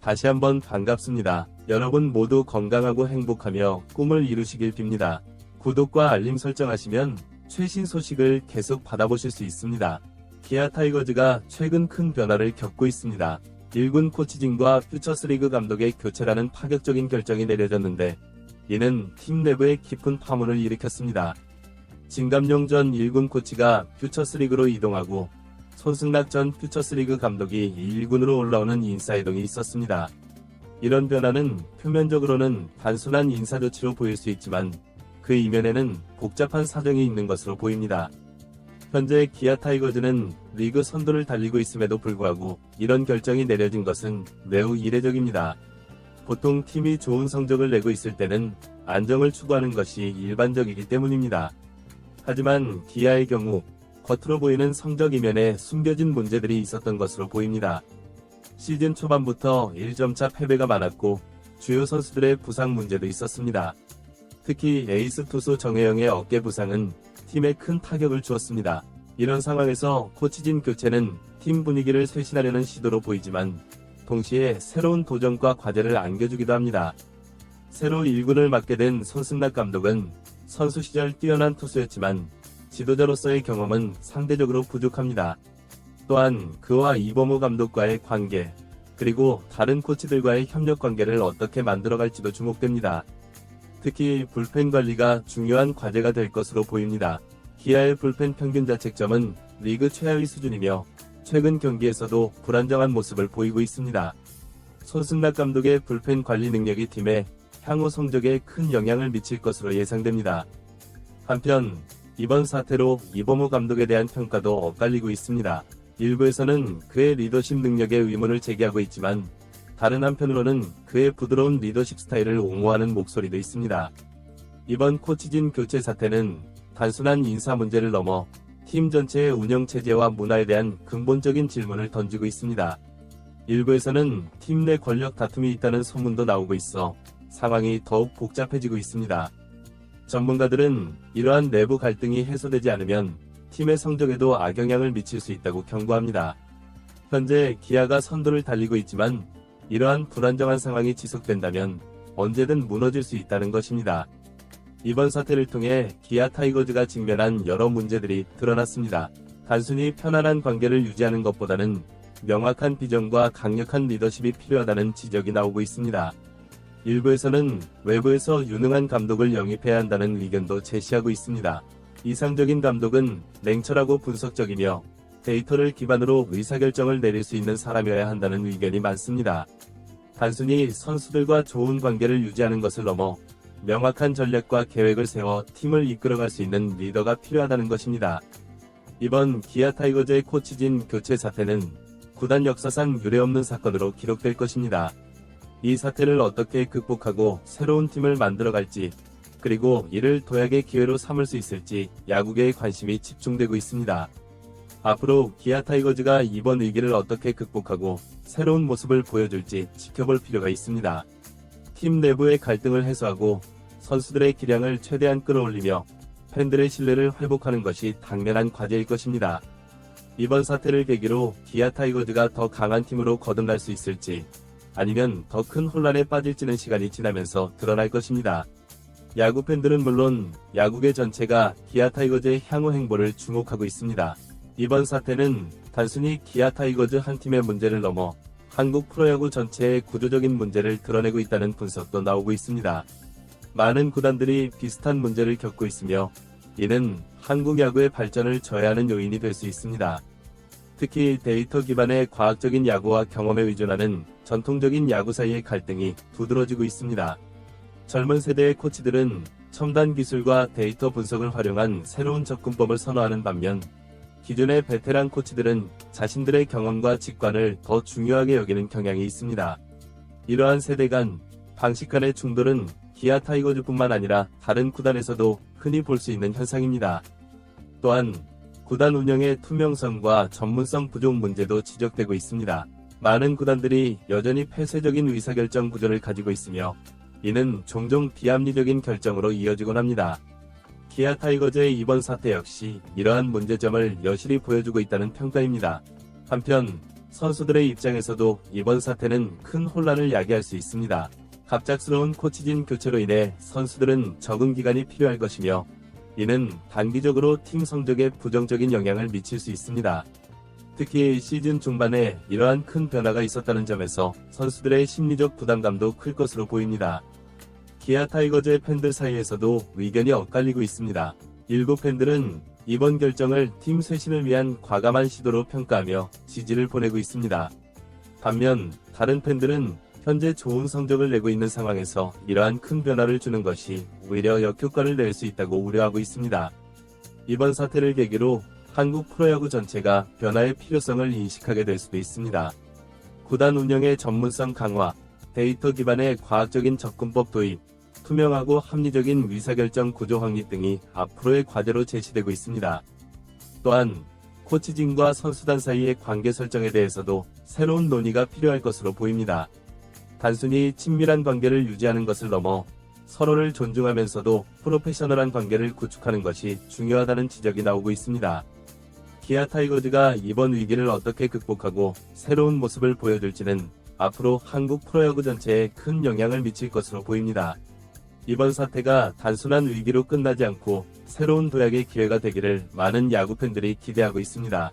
다시 한번 반갑습니다. 여러분 모두 건강하고 행복하며 꿈을 이루시길 빕니다. 구독과 알림 설정하시면 최신 소식을 계속 받아보실 수 있습니다. 기아 타이거즈가 최근 큰 변화를 겪고 있습니다. 1군 코치진과 퓨처스리그 감독의 교체라는 파격적인 결정이 내려졌는데 이는 팀 내부에 깊은 파문을 일으켰습니다. 진감용 전 1군 코치가 퓨처스리그로 이동하고 손승락 전 퓨처스리그 감독이 1군으로 올라오는 인사이동이 있었습니다. 이런 변화는 표면적으로는 단순한 인사조치로 보일 수 있지만 그 이면에는 복잡한 사정이 있는 것으로 보입니다. 현재 기아 타이거즈는 리그 선두를 달리고 있음에도 불구하고 이런 결정이 내려진 것은 매우 이례적입니다. 보통 팀이 좋은 성적을 내고 있을 때는 안정을 추구하는 것이 일반적이기 때문입니다. 하지만 기아의 경우 겉으로 보이는 성적 이면에 숨겨진 문제들이 있었던 것으로 보입니다. 시즌 초반부터 1점차 패배가 많았고 주요 선수들의 부상 문제도 있었습니다. 특히 에이스 투수 정혜영의 어깨 부상은 팀에 큰 타격을 주었습니다. 이런 상황에서 코치진 교체는 팀 분위기를 쇄신하려는 시도로 보이지만 동시에 새로운 도전과 과제를 안겨주기도 합니다. 새로 1군을 맡게 된 손승락 감독은 선수 시절 뛰어난 투수였지만 지도자로서의 경험은 상대적으로 부족합니다. 또한 그와 이범호 감독과의 관계, 그리고 다른 코치들과의 협력 관계를 어떻게 만들어갈지도 주목됩니다. 특히 불펜 관리가 중요한 과제가 될 것으로 보입니다. 기아의 불펜 평균 자책점은 리그 최하위 수준이며 최근 경기에서도 불안정한 모습을 보이고 있습니다. 손승락 감독의 불펜 관리 능력이 팀의 향후 성적에 큰 영향을 미칠 것으로 예상됩니다. 한편 이번 사태로 이범호 감독에 대한 평가도 엇갈리고 있습니다. 일부에서는 그의 리더십 능력에 의문을 제기하고 있지만 다른 한편으로는 그의 부드러운 리더십 스타일을 옹호하는 목소리도 있습니다. 이번 코치진 교체 사태는 단순한 인사 문제를 넘어 팀 전체의 운영 체제와 문화에 대한 근본적인 질문을 던지고 있습니다. 일부에서는 팀 내 권력 다툼이 있다는 소문도 나오고 있어 상황이 더욱 복잡해지고 있습니다. 전문가들은 이러한 내부 갈등이 해소되지 않으면 팀의 성적에도 악영향을 미칠 수 있다고 경고합니다. 현재 기아가 선두를 달리고 있지만 이러한 불안정한 상황이 지속된다면 언제든 무너질 수 있다는 것입니다. 이번 사태를 통해 기아 타이거즈가 직면한 여러 문제들이 드러났습니다. 단순히 편안한 관계를 유지하는 것보다는 명확한 비전과 강력한 리더십이 필요하다는 지적이 나오고 있습니다. 일부에서는 외부에서 유능한 감독을 영입해야 한다는 의견도 제시하고 있습니다. 이상적인 감독은 냉철하고 분석적이며 데이터를 기반으로 의사결정을 내릴 수 있는 사람이어야 한다는 의견이 많습니다. 단순히 선수들과 좋은 관계를 유지하는 것을 넘어 명확한 전략과 계획을 세워 팀을 이끌어갈 수 있는 리더가 필요하다는 것입니다. 이번 기아 타이거즈의 코치진 교체 사태는 구단 역사상 유례없는 사건으로 기록될 것입니다. 이 사태를 어떻게 극복하고 새로운 팀을 만들어갈지, 그리고 이를 도약의 기회로 삼을 수 있을지 야구계의 관심이 집중되고 있습니다. 앞으로 기아 타이거즈가 이번 위기를 어떻게 극복하고 새로운 모습을 보여줄지 지켜볼 필요가 있습니다. 팀 내부의 갈등을 해소하고 선수들의 기량을 최대한 끌어올리며 팬들의 신뢰를 회복하는 것이 당면한 과제일 것입니다. 이번 사태를 계기로 기아 타이거즈가 더 강한 팀으로 거듭날 수 있을지 아니면 더 큰 혼란에 빠질지는 시간이 지나면서 드러날 것입니다. 야구 팬들은 물론 야구계 전체가 기아 타이거즈의 향후 행보를 주목하고 있습니다. 이번 사태는 단순히 기아 타이거즈 한 팀의 문제를 넘어 한국 프로야구 전체의 구조적인 문제를 드러내고 있다는 분석도 나오고 있습니다. 많은 구단들이 비슷한 문제를 겪고 있으며 이는 한국 야구의 발전을 저해하는 요인이 될 수 있습니다. 특히 데이터 기반의 과학적인 야구와 경험에 의존하는 전통적인 야구 사이의 갈등이 두드러지고 있습니다. 젊은 세대의 코치들은 첨단 기술과 데이터 분석을 활용한 새로운 접근법을 선호하는 반면 기존의 베테랑 코치들은 자신들의 경험과 직관을 더 중요하게 여기는 경향이 있습니다. 이러한 세대 간 방식 간의 충돌은 기아 타이거즈뿐만 아니라 다른 구단에서도 흔히 볼 수 있는 현상입니다. 또한 구단 운영의 투명성과 전문성 부족 문제도 지적되고 있습니다. 많은 구단들이 여전히 폐쇄적인 의사결정 구조를 가지고 있으며 이는 종종 비합리적인 결정으로 이어지곤 합니다. 기아 타이거즈의 이번 사태 역시 이러한 문제점을 여실히 보여주고 있다는 평가입니다. 한편 선수들의 입장에서도 이번 사태는 큰 혼란을 야기할 수 있습니다. 갑작스러운 코치진 교체로 인해 선수들은 적응 기간이 필요할 것이며 이는 단기적으로 팀 성적에 부정적인 영향을 미칠 수 있습니다. 특히 시즌 중반에 이러한 큰 변화가 있었다는 점에서 선수들의 심리적 부담감도 클 것으로 보입니다. 기아 타이거즈의 팬들 사이에서도 의견이 엇갈리고 있습니다. 일부 팬들은 이번 결정을 팀 쇄신을 위한 과감한 시도로 평가하며 지지를 보내고 있습니다. 반면 다른 팬들은 현재 좋은 성적을 내고 있는 상황에서 이러한 큰 변화를 주는 것이 오히려 역효과를 낼 수 있다고 우려하고 있습니다. 이번 사태를 계기로 한국 프로야구 전체가 변화의 필요성을 인식하게 될 수도 있습니다. 구단 운영의 전문성 강화, 데이터 기반의 과학적인 접근법 도입, 투명하고 합리적인 의사결정 구조 확립 등이 앞으로의 과제로 제시되고 있습니다. 또한 코치진과 선수단 사이의 관계 설정에 대해서도 새로운 논의가 필요할 것으로 보입니다. 단순히 친밀한 관계를 유지하는 것을 넘어 서로를 존중하면서도 프로페셔널한 관계를 구축하는 것이 중요하다는 지적이 나오고 있습니다. 기아 타이거즈가 이번 위기를 어떻게 극복하고 새로운 모습을 보여줄지는 앞으로 한국 프로야구 전체에 큰 영향을 미칠 것으로 보입니다. 이번 사태가 단순한 위기로 끝나지 않고 새로운 도약의 기회가 되기를 많은 야구 팬들이 기대하고 있습니다.